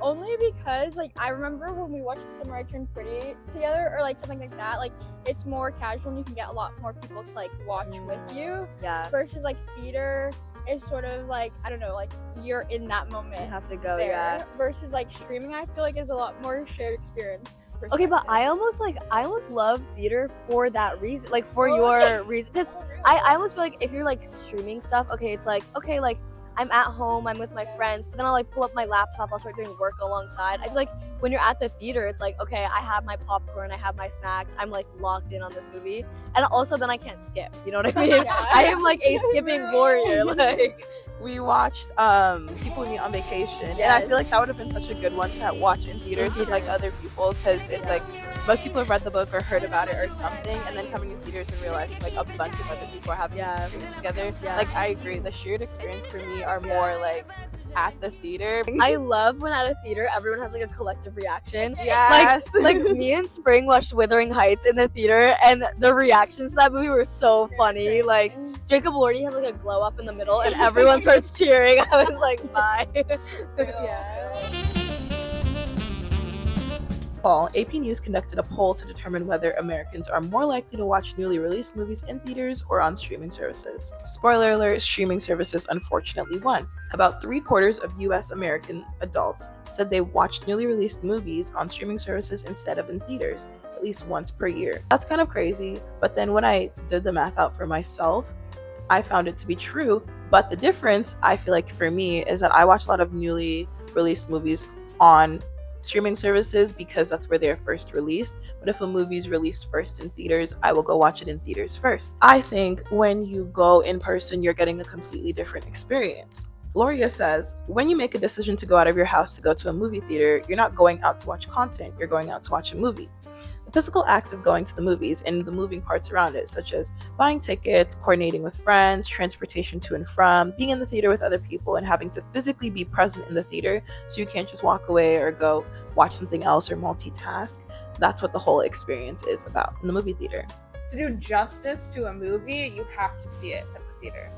[SPEAKER 4] Only because like I remember when we watched The Summer I Turned Pretty together, or like something like that. Like it's more casual and you can get a lot more people to like watch with you.
[SPEAKER 2] Yeah.
[SPEAKER 4] Versus like theater is sort of like, I don't know, like you're in that moment.
[SPEAKER 2] You have to go.
[SPEAKER 4] There.
[SPEAKER 2] Yeah.
[SPEAKER 4] Versus like streaming, I feel like is a lot more shared experience.
[SPEAKER 2] Okay, but I almost love theater for that reason, like for your reason, because I almost feel like if you're like streaming stuff, okay, it's like, okay, like I'm at home, I'm with my friends, but then I'll like pull up my laptop, I'll start doing work alongside. I feel like when you're at the theater, it's like, okay, I have my popcorn, I have my snacks, I'm like locked in on this movie, and also then I can't skip, you know what I mean?
[SPEAKER 4] Yeah.
[SPEAKER 2] I am like a skipping warrior, like.
[SPEAKER 6] We watched People We Meet on Vacation, and I feel like that would have been such a good one to watch in theaters with like other people, because it's like most people have read the book or heard about it or something, and then coming to theaters and realizing like a bunch of other people are having this experience together. Like I agree, the shared experience for me are more like at the theater.
[SPEAKER 2] I love when at a theater everyone has like a collective reaction.
[SPEAKER 6] Yes.
[SPEAKER 2] Like me and Spring watched Wuthering Heights in the theater, and the reactions to that movie were so funny. Like Jacob Lordy had like a glow up in the middle, and everyone starts cheering. I was like, bye.
[SPEAKER 5] Fall, AP News conducted a poll to determine whether Americans are more likely to watch newly released movies in theaters or on streaming services. Spoiler alert, streaming services unfortunately won. About 3/4 of US American adults said they watched newly released movies on streaming services instead of in theaters, at least once per year. That's kind of crazy, but then when I did the math out for myself, I found it to be true. But the difference, I feel like for me, is that I watch a lot of newly released movies on streaming services because that's where they're first released. But if a movie's released first in theaters, I will go watch it in theaters first. I think when you go in person, you're getting a completely different experience. Loria says, when you make a decision to go out of your house to go to a movie theater, you're not going out to watch content, you're going out to watch a movie. The physical act of going to the movies and the moving parts around it, such as buying tickets, coordinating with friends, transportation to and from, being in the theater with other people, and having to physically be present in the theater so you can't just walk away or go watch something else or multitask. That's what the whole experience is about in the movie theater.
[SPEAKER 3] To do justice to a movie, you have to see it at the theater.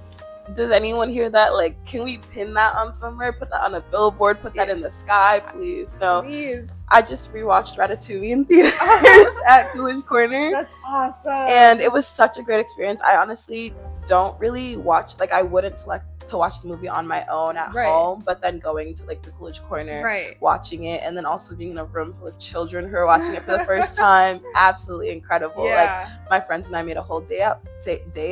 [SPEAKER 6] Does anyone hear that? Like, can we pin that on somewhere? Put that on a billboard? Put that in the sky, please? No.
[SPEAKER 3] Please.
[SPEAKER 6] I just rewatched Ratatouille in theaters at Village Corner.
[SPEAKER 3] That's awesome.
[SPEAKER 6] And it was such a great experience. I honestly don't really watch, like I wouldn't select to watch the movie on my own at
[SPEAKER 3] Right.
[SPEAKER 6] home, but then going to like the Coolidge Corner,
[SPEAKER 3] Right.
[SPEAKER 6] watching it, and then also being in a room full of children who are watching it for the first time. Absolutely incredible.
[SPEAKER 3] Yeah.
[SPEAKER 6] Like my friends and I made a whole day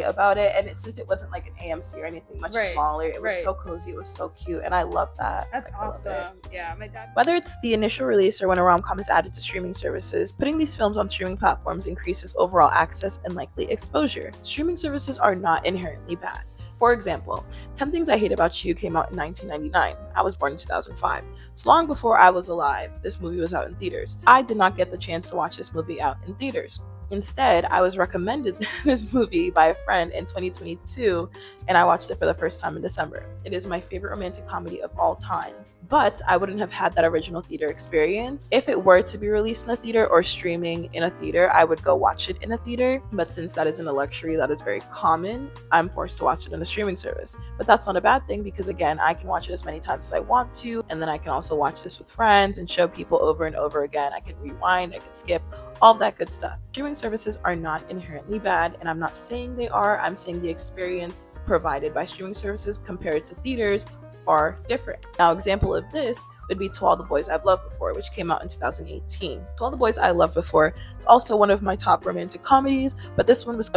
[SPEAKER 6] about it, and since it wasn't like an AMC or anything much
[SPEAKER 3] Right.
[SPEAKER 6] smaller, it was
[SPEAKER 3] Right.
[SPEAKER 6] so cozy, it was so cute, and I love that.
[SPEAKER 3] That's
[SPEAKER 6] I love it.
[SPEAKER 3] awesome. Yeah, my dad.
[SPEAKER 6] Whether it's the initial release or when a rom-com is added to streaming services, putting these films on streaming platforms increases overall access and likely exposure. Streaming services are not inherently bad. For example, 10 Things I Hate About You came out in 1999. I was born in 2005. So long before I was alive, this movie was out in theaters. I did not get the chance to watch this movie out in theaters. Instead, I was recommended this movie by a friend in 2022, and I watched it for the first time in December. It is my favorite romantic comedy of all time. But I wouldn't have had that original theater experience. If it were to be released in a theater or streaming in a theater, I would go watch it in a theater. But since that isn't a luxury that is very common, I'm forced to watch it in a streaming service. But that's not a bad thing because, again, I can watch it as many times as I want to. And then I can also watch this with friends and show people over and over again. I can rewind, I can skip, all of that good stuff. Streaming services are not inherently bad, and I'm not saying they are. I'm saying the experience provided by streaming services compared to theaters are different. Now, example of this would be To All the Boys I've Loved Before, which came out in 2018. To All the Boys I Loved Before is also one of my top romantic comedies, but this one was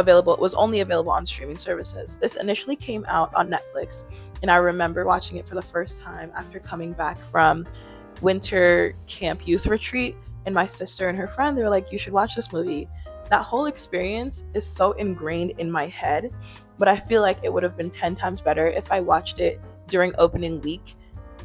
[SPEAKER 6] only available on streaming services. This initially came out on Netflix, and I remember watching it for the first time after coming back from winter camp youth retreat, and my sister and her friend, they were like, you should watch this movie. That whole experience is so ingrained in my head, but I feel like it would have been 10 times better if I watched it during opening week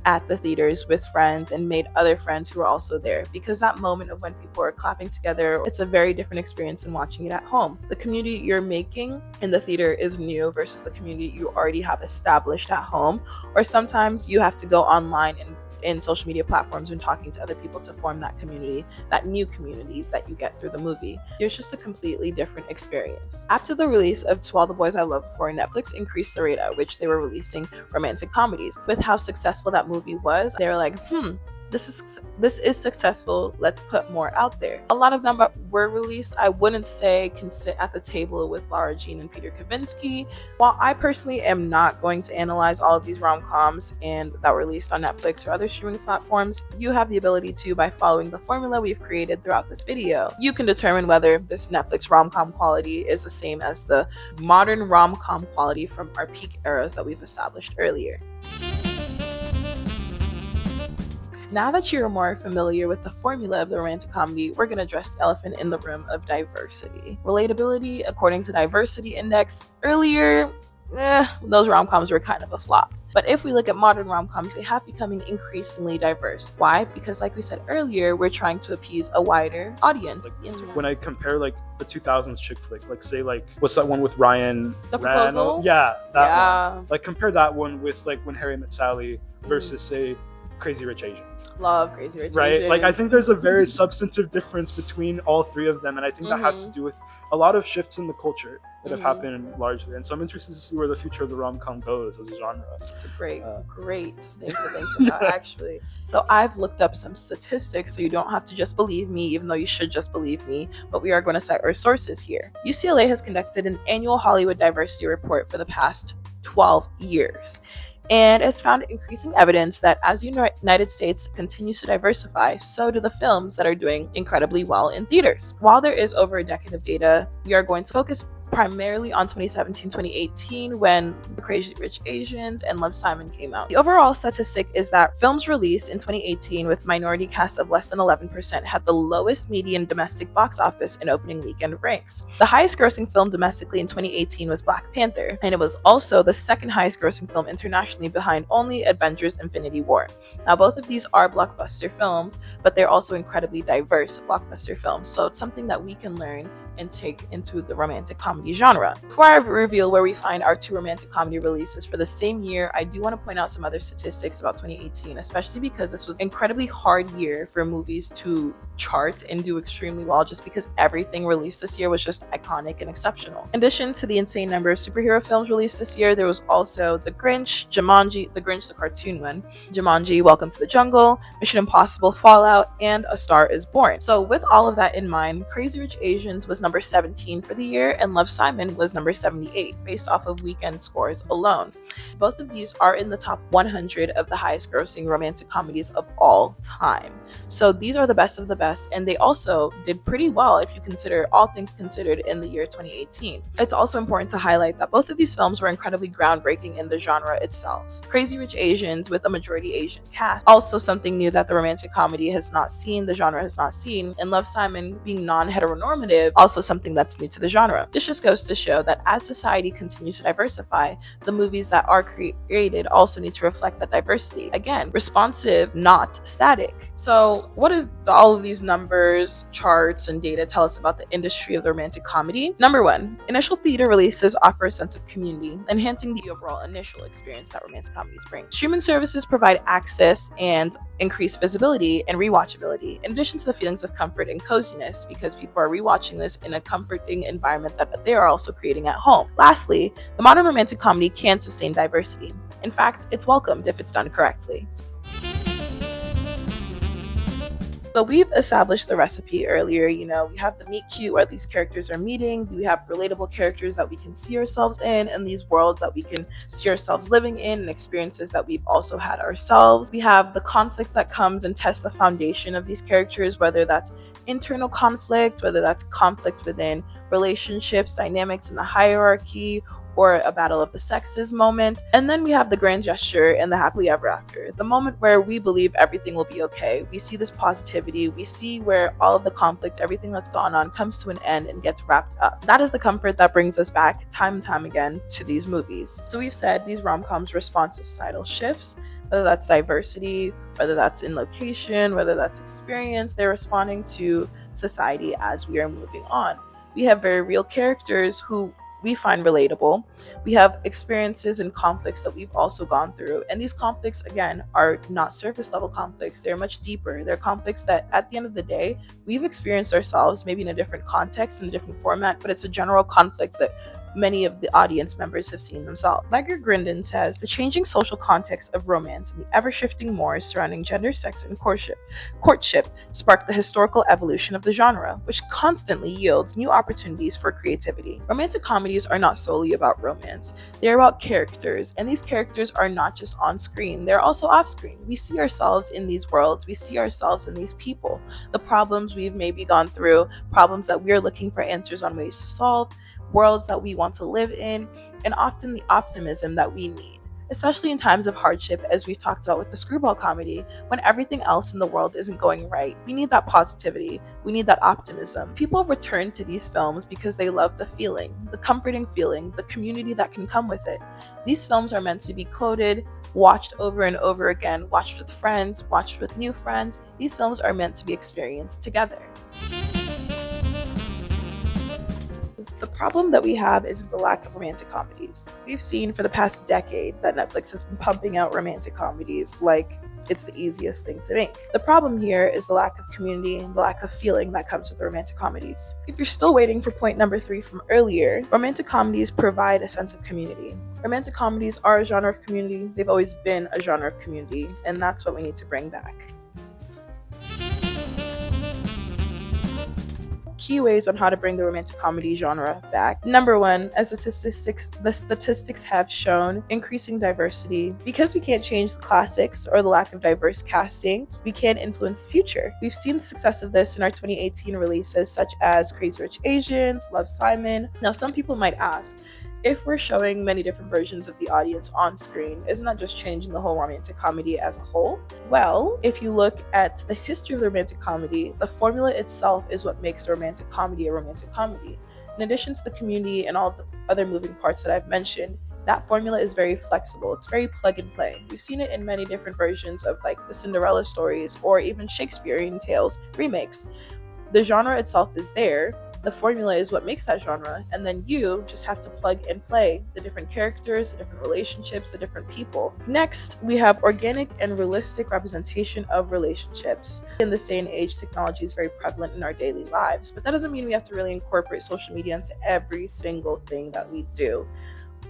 [SPEAKER 6] at the theaters with friends and made other friends who were also there, because that moment of when people are clapping together, it's a very different experience than watching it at home. The community you're making in the theater is new versus the community you already have established at home, or sometimes you have to go online and in social media platforms when talking to other people to form that community, that new community that you get through the movie. There's just a completely different experience. After the release of To All the Boys I Loved Before, Netflix increased the rate at which they were releasing romantic comedies. With how successful that movie was, they were like, this is successful, let's put more out there. A lot of them were released. I wouldn't say can sit at the table with Lara Jean and Peter Kavinsky. While I personally am not going to analyze all of these rom-coms and that were released on Netflix or other streaming platforms, you have the ability to by following the formula we've created throughout this video. You can determine whether this Netflix rom-com quality is the same as the modern rom-com quality from our peak eras that we've established earlier. Now that you're more familiar with the formula of the romantic comedy, we're going to address the elephant in the room of diversity. Relatability, according to Diversity Index, earlier, those rom-coms were kind of a flop. But if we look at modern rom-coms, they have becoming increasingly diverse. Why? Because like we said earlier, we're trying to appease a wider audience.
[SPEAKER 1] When I compare like the 2000s chick flick, like say like, what's that one with Ryan?
[SPEAKER 6] The Proposal?
[SPEAKER 1] Yeah, that one. Like compare that one with like When Harry Met Sally versus say Crazy Rich Asians.
[SPEAKER 6] Love Crazy Rich Asians.
[SPEAKER 1] Right? Like I think there's a very substantive difference between all three of them, and I think that has to do with a lot of shifts in the culture that have happened largely. And so I'm interested to see where the future of the rom-com goes as a genre.
[SPEAKER 6] It's a great thing to think about, actually. So I've looked up some statistics, so you don't have to just believe me, even though you should just believe me, but we are going to cite our sources here. UCLA has conducted an annual Hollywood diversity report for the past 12 years. And has found increasing evidence that as the United States continues to diversify, so do the films that are doing incredibly well in theaters. While there is over a decade of data, we are going to focus primarily on 2017-2018 when Crazy Rich Asians and Love, Simon came out. The overall statistic is that films released in 2018 with minority casts of less than 11% had the lowest median domestic box office in opening weekend ranks. The highest grossing film domestically in 2018 was Black Panther, and it was also the second highest grossing film internationally behind only Avengers: Infinity War. Now both of these are blockbuster films, but they're also incredibly diverse blockbuster films, so it's something that we can learn and take into the romantic comedy genre. Before I reveal where we find our two romantic comedy releases for the same year, I do want to point out some other statistics about 2018, especially because this was an incredibly hard year for movies to chart and do extremely well just because everything released this year was just iconic and exceptional. In addition to the insane number of superhero films released this year, there was also The Grinch, Jumanji, The Grinch the cartoon one, Jumanji, Welcome to the Jungle, Mission Impossible, Fallout, and A Star is Born. So with all of that in mind, Crazy Rich Asians was number 17 for the year and Love, Simon was number 78 based off of weekend scores alone. Both of these are in the top 100 of the highest grossing romantic comedies of all time. So these are the best of the best, and they also did pretty well if you consider all things considered in the year 2018. It's also important to highlight that both of these films were incredibly groundbreaking in the genre itself. Crazy Rich Asians, with a majority Asian cast, also something new that the romantic comedy has not seen, the genre has not seen, and Love, Simon being non-heteronormative, also something that's new to the genre. This just goes to show that as society continues to diversify, the movies that are created also need to reflect that diversity. Again, responsive, not static. So what does all of these numbers, charts, and data tell us about the industry of the romantic comedy? Number one, initial theater releases offer a sense of community, enhancing the overall initial experience that romantic comedies bring. Streaming services provide access and increased visibility and rewatchability, in addition to the feelings of comfort and coziness, because people are rewatching this in a comforting environment that they are also creating at home. Lastly, the modern romantic comedy can sustain diversity. In fact, it's welcomed if it's done correctly. So we've established the recipe earlier. We have the meet cute where these characters are meeting. We have relatable characters that we can see ourselves in, and these worlds that we can see ourselves living in, and experiences that we've also had ourselves. We have the conflict that comes and tests the foundation of these characters, whether that's internal conflict, whether that's conflict within relationships, dynamics in the hierarchy, or a battle of the sexes moment. And then we have the grand gesture and the happily ever after, the moment where we believe everything will be okay. We see this positivity, we see where all of the conflict, everything that's gone on, comes to an end and gets wrapped up. That is the comfort that brings us back time and time again to these movies. So we've said these rom-coms respond to societal shifts, whether that's diversity, whether that's in location, whether that's experience. They're responding to society as we are moving on. We have very real characters who we find relatable. We have experiences and conflicts that we've also gone through. And these conflicts, again, are not surface level conflicts. They're much deeper. They're conflicts that at the end of the day, we've experienced ourselves, maybe in a different context, in a different format, but it's a general conflict that many of the audience members have seen themselves. Legger Grindon says, the changing social context of romance and the ever-shifting mores surrounding gender, sex, and courtship sparked the historical evolution of the genre, which constantly yields new opportunities for creativity. Romantic comedies are not solely about romance. They are about characters, and these characters are not just on screen, they're also off screen. We see ourselves in these worlds, we see ourselves in these people, the problems we've maybe gone through, problems that we're looking for answers on ways to solve, worlds that we want to live in, and often the optimism that we need, especially in times of hardship, as we've talked about with the screwball comedy, when everything else in the world isn't going right. We need that positivity, we need that optimism. People have returned to these films because they love the feeling, the comforting feeling, the community that can come with it. These films are meant to be quoted, watched over and over again, watched with friends, watched with new friends. These films are meant to be experienced together. The problem that we have is the lack of romantic comedies. We've seen for the past decade that Netflix has been pumping out romantic comedies like it's the easiest thing to make. The problem here is the lack of community and the lack of feeling that comes with the romantic comedies. If you're still waiting for point number 3 from earlier, romantic comedies provide a sense of community. Romantic comedies are a genre of community. They've always been a genre of community, and that's what we need to bring back. Key ways on how to bring the romantic comedy genre back. Number 1, as the statistics have shown, increasing diversity. Because we can't change the classics or the lack of diverse casting, we can influence the future. We've seen the success of this in our 2018 releases such as Crazy Rich Asians, Love, Simon. Now, some people might ask, if we're showing many different versions of the audience on screen, isn't that just changing the whole romantic comedy as a whole? Well, if you look at the history of the romantic comedy, the formula itself is what makes the romantic comedy a romantic comedy. In addition to the community and all the other moving parts that I've mentioned, that formula is very flexible. It's very plug and play. We've seen it in many different versions of like the Cinderella stories or even Shakespearean tales remakes. The genre itself is there. The formula is what makes that genre, and then you just have to plug and play the different characters, the different relationships, the different people. Next, we have organic and realistic representation of relationships. In this day and age, technology is very prevalent in our daily lives, but that doesn't mean we have to really incorporate social media into every single thing that we do.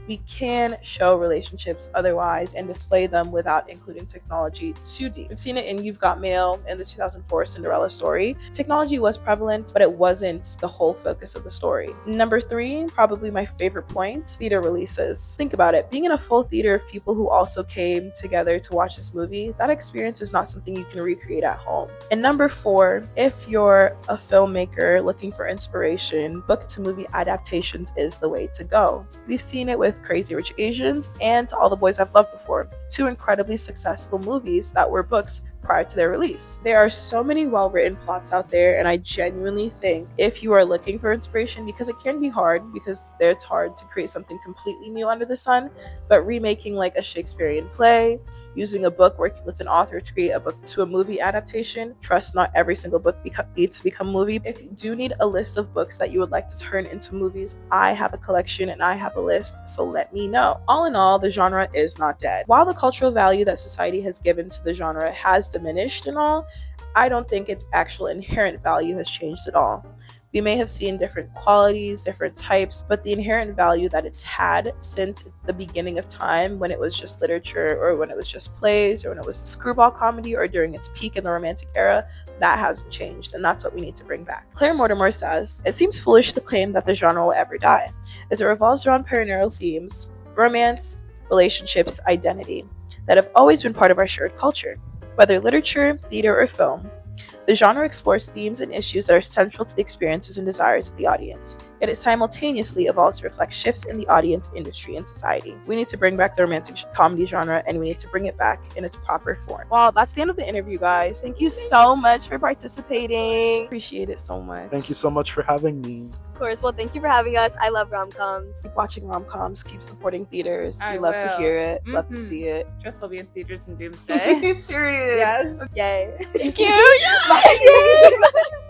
[SPEAKER 6] We can show relationships otherwise and display them without including technology too deep. We've seen it in You've Got Mail and the 2004 Cinderella story. Technology was prevalent, but it wasn't the whole focus of the story. Number 3, probably my favorite point, theater releases. Think about it. Being in a full theater of people who also came together to watch this movie, that experience is not something you can recreate at home. And number 4, if you're a filmmaker looking for inspiration, book to movie adaptations is the way to go. We've seen it with Crazy Rich Asians and To All the Boys I've Loved Before, 2 incredibly successful movies that were books prior to their release. There are so many well-written plots out there, and I genuinely think if you are looking for inspiration, because it can be hard, because it's hard to create something completely new under the sun, but remaking like a Shakespearean play, using a book, working with an author to create a book to a movie adaptation, trust not every single book needs to become a movie. If you do need a list of books that you would like to turn into movies, I have a collection and I have a list, so let me know. All in all, the genre is not dead. While the cultural value that society has given to the genre has diminished and all, I don't think its actual inherent value has changed at all. We may have seen different qualities, different types, but the inherent value that it's had since the beginning of time, when it was just literature or when it was just plays or when it was the screwball comedy or during its peak in the Romantic era, that hasn't changed, and that's what we need to bring back. Claire Mortimer says, "It seems foolish to claim that the genre will ever die, as it revolves around perennial themes, romance, relationships, identity, that have always been part of our shared culture. Whether literature, theater, or film, the genre explores themes and issues that are central to the experiences and desires of the audience, yet it simultaneously evolves to reflect shifts in the audience, industry, and society. We need to bring back the romantic comedy genre, and we need to bring it back in its proper form." Well, that's the end of the interview, guys. Thank you so much for participating. Appreciate it so much.
[SPEAKER 1] Thank you so much for having me.
[SPEAKER 2] Of course. Well, thank you for having us. I love rom-coms.
[SPEAKER 6] Keep watching rom-coms. Keep supporting theaters.
[SPEAKER 3] I
[SPEAKER 6] We love to
[SPEAKER 3] will.
[SPEAKER 6] hear it. Love to see it.
[SPEAKER 3] Just will be in theaters in Doomsday.
[SPEAKER 6] Period.
[SPEAKER 3] Yes.
[SPEAKER 2] Yay.
[SPEAKER 4] Thank you. Bye.